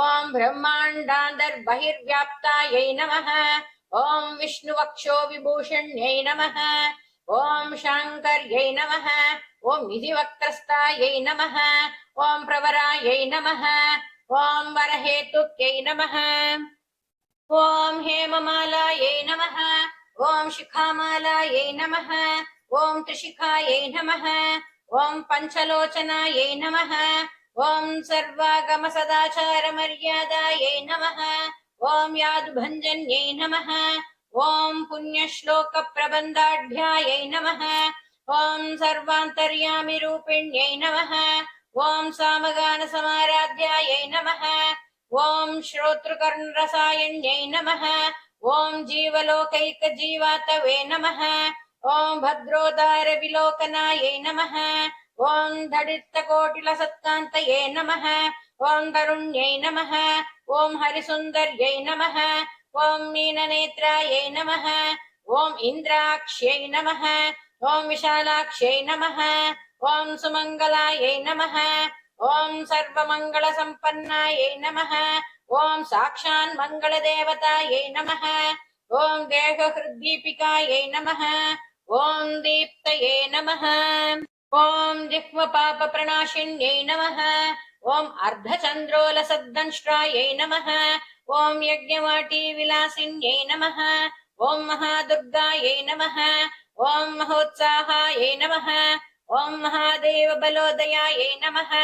ॐ ब्रह्माण्डान्तर्बहिर्व्याप्तायै नमः। ॐ विष्णुवक्षो विभूषण्यै नमः। ॐ शाङ्कर्यै नमः। ॐ निधिवक्त्रस्थायै नमः। ॐ प्रवरायै नमः। ॐ वरहेतुक्यै नमः। ॐ हेममालायै नमः। ॐ शिखामालायै नमः। ॐ त्रिशिखायै नमः। ॐ पञ्चलोचनायै नमः। ॐ सर्वागमसदाचारमर्यादायै नमः। ॐ यादुभञ्जन्यै नमः। ॐ पुण्यश्लोकप्रबन्धाढ्यायै नमः। ॐ सर्वान्तर्यामिरूपिण्यै नमः। ॐ सामगानसमाराध्यायै नमः। ॐ श्रोतृकर्णरसायण्यै नमः। ॐ जीवलोकैकजीवातवे नमः। ॐ भद्रोदारविलोकनायै नमः। ॐ धडित्तकोटिलसत्कान्तये नमः। ॐ तरुण्यै नमः। ॐ हरिसुन्दर्यै नमः। ॐ मीननेत्रायै नमः। ॐ इन्द्राक्ष्यै नमः। ॐ विशालाक्ष्यै नमः। ॐ सुमङ्गलायै नमः। ॐ सर्वमङ्गलसम्पन्नायै नमः। ॐ साक्षान्मङ्गलदेवतायै नमः। ॐ देहहृद्दीपिकायै नमः। ॐ दीप्तये नमः। ॐ जिह्वपापप्रणाशिन्यै नमः। ॐ अर्धचन्द्रोलसद्दंष्ट्रायै नमः। ॐ यज्ञवाटीविलासिन्यै नमः। ॐ महादुर्गायै नमः ॐ महोत्साहायै नमः ॐ महादेवबलोदयायै नमः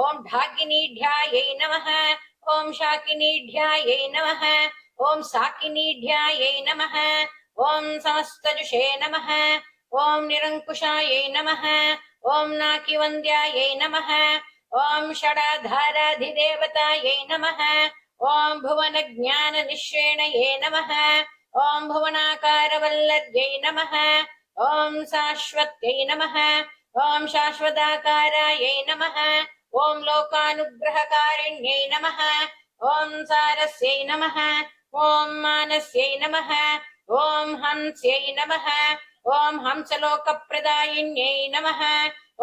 ॐ ढाकिनीढ्यायै नमः ॐ शाकिनीढ्यायै नमः ॐ साकिनीढ्यायै नमः ॐ समस्तजुषे नमः ॐ निरङ्कुशायै नमः ॐ नाकिवन्द्यायै नमः ॐ षडाधाराधिदेवतायै नमः ॐ भुवनज्ञाननिश्रेणये नमः ॐ भुवनाकारवल्लभ्यै नमः ॐ शाश्वत्यै नमः ॐ शाश्वताकारायै नमः ॐ लोकानुग्रहकारिण्यै नमः ॐ सारस्यै नमः ॐ मानस्यै नमः ॐ हंस्यै नमः ॐ हंसलोकप्रदायिन्यै नमः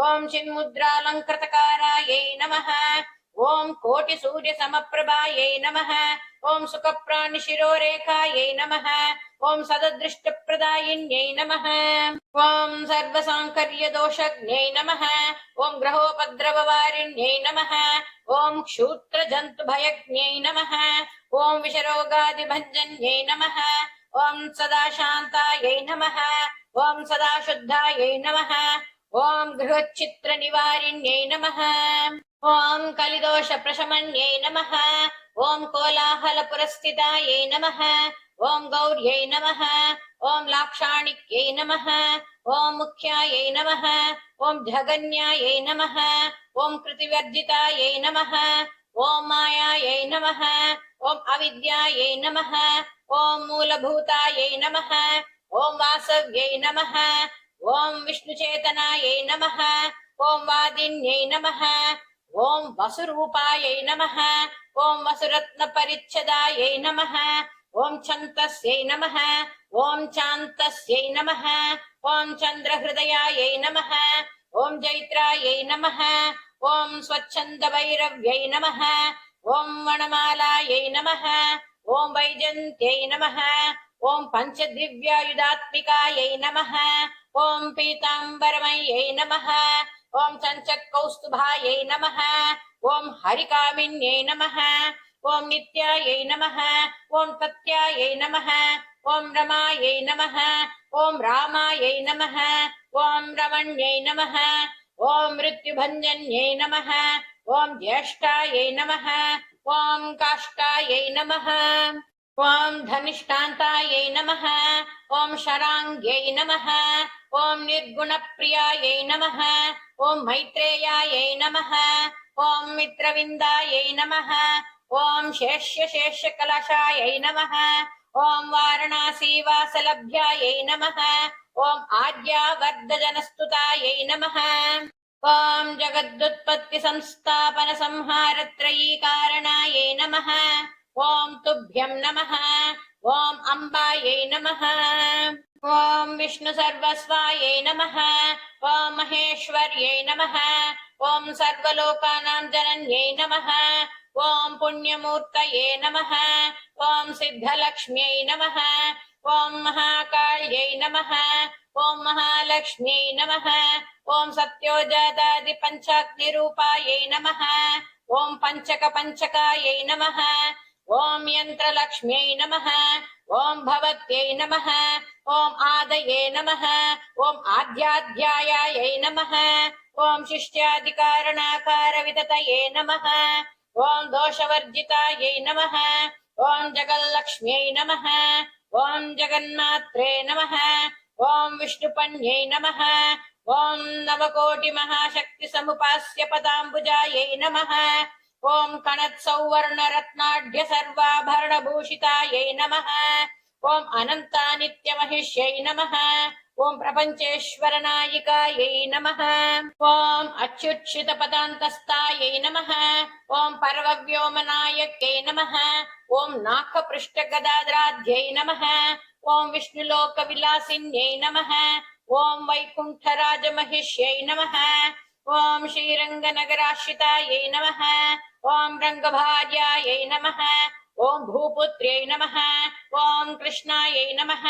ॐ चिन्मुद्रालङ्कृतकारायै नमः ॐ कोटिसूर्यसमप्रभायै नमः ॐ सुखप्राणिशिरोरेखायै नमः ॐ सददृष्टप्रदायिन्यै नमः ॐ सर्वसाङ्कर्यदोषज्ञै नमः ॐ ग्रहोपद्रववारिण्यै नमः ॐ क्षूत्रजन्तुभयज्ञै नमः ॐ विषरोगादिभञ्जन्यै नमः ॐ सदा शान्तायै नमः ॐ सदा शुद्धायै नमः ॐ गृहच्छित्रनिवारिण्यै नमः ॐ कलिदोषप्रशमन्यै नमः ॐ कोलाहलपुरस्थितायै नमः ॐ गौर्यै नमः ॐ लाक्षाणिक्यै नमः ॐ मुख्यायै नमः ॐ जगन्यायै नमः ॐ कृतिवर्जितायै नमः ॐ मायायै नमः ॐ अविद्यायै नमः ॐ मूलभूतायै नमः ॐ वासव्यै नमः ॐ विष्णुचेतनायै नमः ॐ वादिन्यै नमः ॐ वसुरूपायै नमः ॐ वसुरत्नपरिच्छदायै नमः ॐ छन्तस्यै नमः ॐ चान्तस्यै नमः ॐ चन्द्रहृदयायै नमः ॐ जैत्रायै नमः ॐ स्वच्छन्दभैरव्यै नमः ॐ वनमालायै नमः ॐ वैजन्त्यै नमः ॐ पञ्चदिव्यायुधात्मिकायै नमः ॐ पीताम्बरमय्यै नमः ॐ चञ्चत्कौस्तुभायै नमः ॐ हरिकामिन्यै नमः ॐ नित्यायै नमः ॐ तत्यायै नमः ॐ रमायै नमः ॐ रामायै नमः ॐ रमण्यै नमः ॐ मृत्युभञ्जन्यै नमः ॐ ज्येष्ठायै नमः ॐ काष्ठायै नमः ॐ धनिष्ठान्तायै नमः ॐ शराङ्ग्यै नमः ॐ निर्गुणप्रियायै नमः ॐ मैत्रेयायै नमः ॐ मित्रविन्दायै नमः ॐ शेष्यशेषकलशायै नमः ॐ वाराणसीवासलभ्यायै नमः ॐ आद्यावर्धजनस्तुतायै नमः ॐ जगदुत्पत्तिसंस्थापनसंहारत्रयीकारणायै नमः ॐ तुभ्यं नमः ॐ अम्बायै नमः ॐ विष्णुसर्वस्वायै नमः ॐ महेश्वर्यै नमः ॐ सर्वलोकानां जनन्यै नमः ॐ पुण्यमूर्तये नमः ॐ सिद्धलक्ष्म्यै नमः ॐ महाकाल्यै नमः ॐ महालक्ष्म्यै नमः ॐ सत्योजातादिपञ्चाग्निरूपायै नमः ॐ पञ्चकपञ्चकायै नमः ॐ यन्त्रलक्ष्म्यै नमः ॐ भवत्यै नमः ॐ आदये नमः ॐ आद्याध्यायायै नमः ॐ शिष्ट्यादिकारणाकारविततये नमः ॐ दोषवर्जितायै नमः ॐ जगल्लक्ष्म्यै नमः ॐ जगन्मात्रे नमः ॐ विष्णुपन्यै नमः ॐ नवकोटिमहाशक्तिसमुपास्य पदाम्बुजायै नमः ॐ कणत्सौवर्णरत्नाढ्य सर्वाभरणभूषितायै नमः ॐ अनन्तानित्यमहिष्यै नमः ॐ प्रपञ्चेश्वरनायिकायै नमः ॐ अच्युच्छ्रितपदान्तस्तायै नमः ॐ पर्वव्योमनायक्यै नमः ॐ नाकपृष्ठगदाद्राध्यै नमः ॐ विष्णुलोकविलासिन्यै नमः ॐ वैकुण्ठराजमहिष्यै नमः ॐ श्रीरङ्गनगराश्रितायै नमः ॐ रङ्गभार्यायै नमः ॐ भूपुत्र्यै नमः ॐ कृष्णायै नमः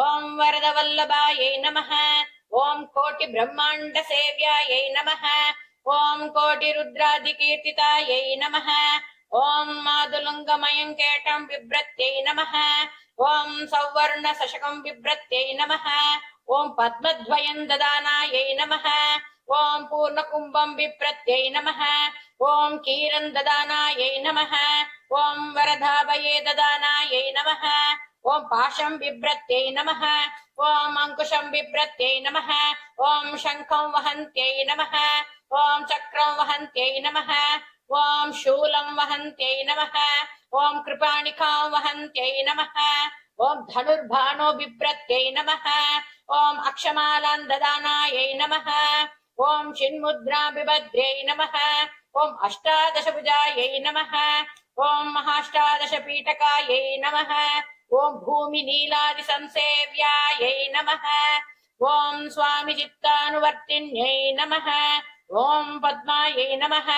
ॐ वरदवल्लभायै नमः ॐ कोटिब्रह्माण्डसेव्यायै नमः ॐ कोटिरुद्रादिकीर्तितायै नमः ॐ मातुलुङ्गमयं केटं बिभ्रत्यै नमः ॐ सौवर्ण सशकं बिभ्रत्यै नमः ॐ पद्मद्वयं ददानायै नमः ॐ पूर्णकुम्भं बिभ्रत्यै नमः ॐ क्षीरं ददानायै नमः ॐ वरदाभये ददानायै नमः ॐ पाशं बिभ्रत्यै नमः ॐ अङ्कुशं बिभ्रत्यै नमः ॐ शङ्खं वहन्त्यै नमः ॐ चक्रं वहन्त्यै नमः ॐ शूलं वहन्त्यै नमः ॐ कृपाणिकां वहन्त्यै नमः ॐ धनुर्बाणो बिभ्रत्यै नमः ॐ अक्षमालां ददानायै नमः ॐ चिन्मुद्रा बिभद्र्यै नमः ॐ अष्टादशभुजायै नमः ॐ महाष्टादशपीठकायै नमः ॐ भूमिनीलादिसंसेव्यायै नमः ॐ स्वामिचित्तानुवर्तिन्यै नमः ॐ पद्मायै नमः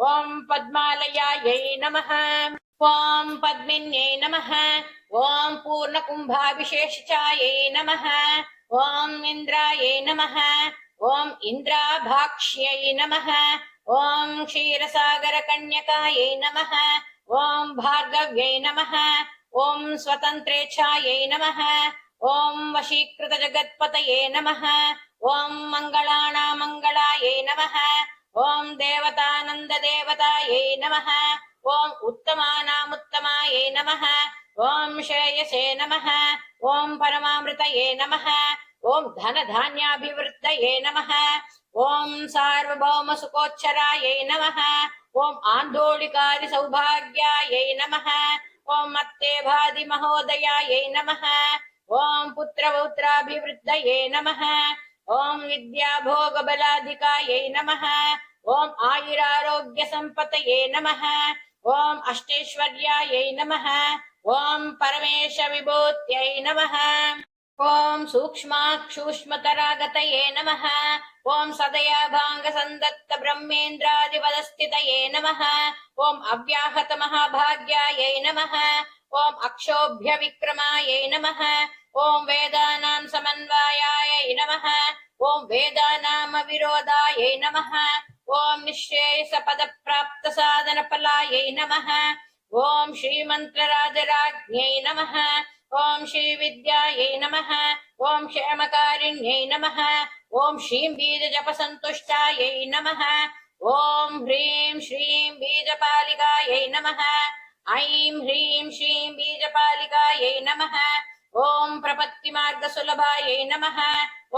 ॐ पद्मालयायै नमः ॐ पद्मिन्यै नमः ॐ पूर्णकुम्भाभिषेशिचायै नमः ॐ इन्द्रायै नमः ॐ इन्द्राभाक्ष्यै नमः ॐ क्षीरसागरकन्यकायै नमः ॐ भार्गव्यै नमः ॐ स्वतन्त्रेच्छायै नमः ॐ वशीकृतजगत्पतये नमः ॐ मङ्गलानां मङ्गलायै नमः ॐ देवतानन्ददेवतायै नमः ॐ उत्तमानामुत्तमायै नमः ॐ श्रेयसे नमः ॐ परमामृतये नमः ॐ धनधान्याभिवृद्धये नमः ॐ सार्वभौमसुकोच्चरायै नमः ॐ आन्दोलिकादिसौभाग्यायै नमः ॐ मत्तेभादिमहोदयायै नमः ॐ पुत्रपौत्राभिवृद्धये नमः ॐ विद्याभोगबलाधिकायै नमः ॐ आयुरारोग्यसम्पतये नमः ॐ अष्टैश्वर्यायै नमः ॐ परमेशविभूत्यै नमः ॐ सूक्ष्माक्षूक्ष्मतरागतये नमः ॐ सदयाभाङ्गसन्दत्तब्रह्मेन्द्रादिपदस्थितये नमः ॐ अव्याहतमहाभाग्यायै नमः ॐ अक्षोभ्यविक्रमायै नमः ॐ वेदानां समन्वयायै नमः ॐ वेदानामविरोधायै नमः ॐ निःश्रेयसपदप्राप्तसाधनफलायै नमः ॐ श्रीमन्त्रराजराज्ञै नमः ॐ श्रीविद्यायै नमः ॐ क्षेमकारिण्यै नमः ॐ श्रीं बीजजपसन्तुष्टायै नमः ॐ ह्रीं श्रीं बीजपालिकायै नमः ऐं ह्रीं श्रीं बीजपालिकायै नमः ॐ प्रपत्तिमार्गसुलभायै नमः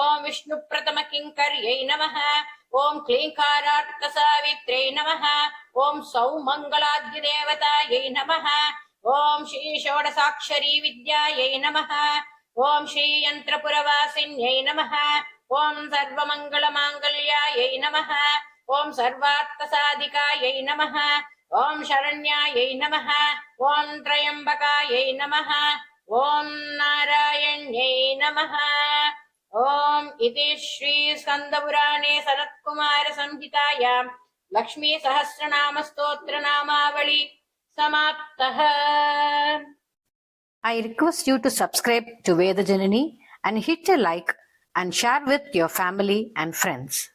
ॐ विष्णुप्रथमकिङ्कर्यै नमः ॐ क्लीङ्कारार्थसावित्र्यै नमः ॐ सौमङ्गलाद्यदेवतायै नमः ॐ श्री षोडसाक्षरी विद्यायै नमः ॐ श्री यन्त्रपुरवासिन्यै नमः ॐ सर्वमङ्गलमाङ्गल्यायै नमः ॐ सर्वार्थसाधिकायै नमः ॐ शरण्यायै नमः ॐ त्र्यम्बकायै नमः ॐ नारायण्यै नमः ॐ इति श्री स्कन्दपुराणे सनत्कुमारसंहितायां लक्ष्मीसहस्रनामस्तोत्रनामावळि समाप्तः. I request you to subscribe to Veda Janani and hit a like and share with your family and friends.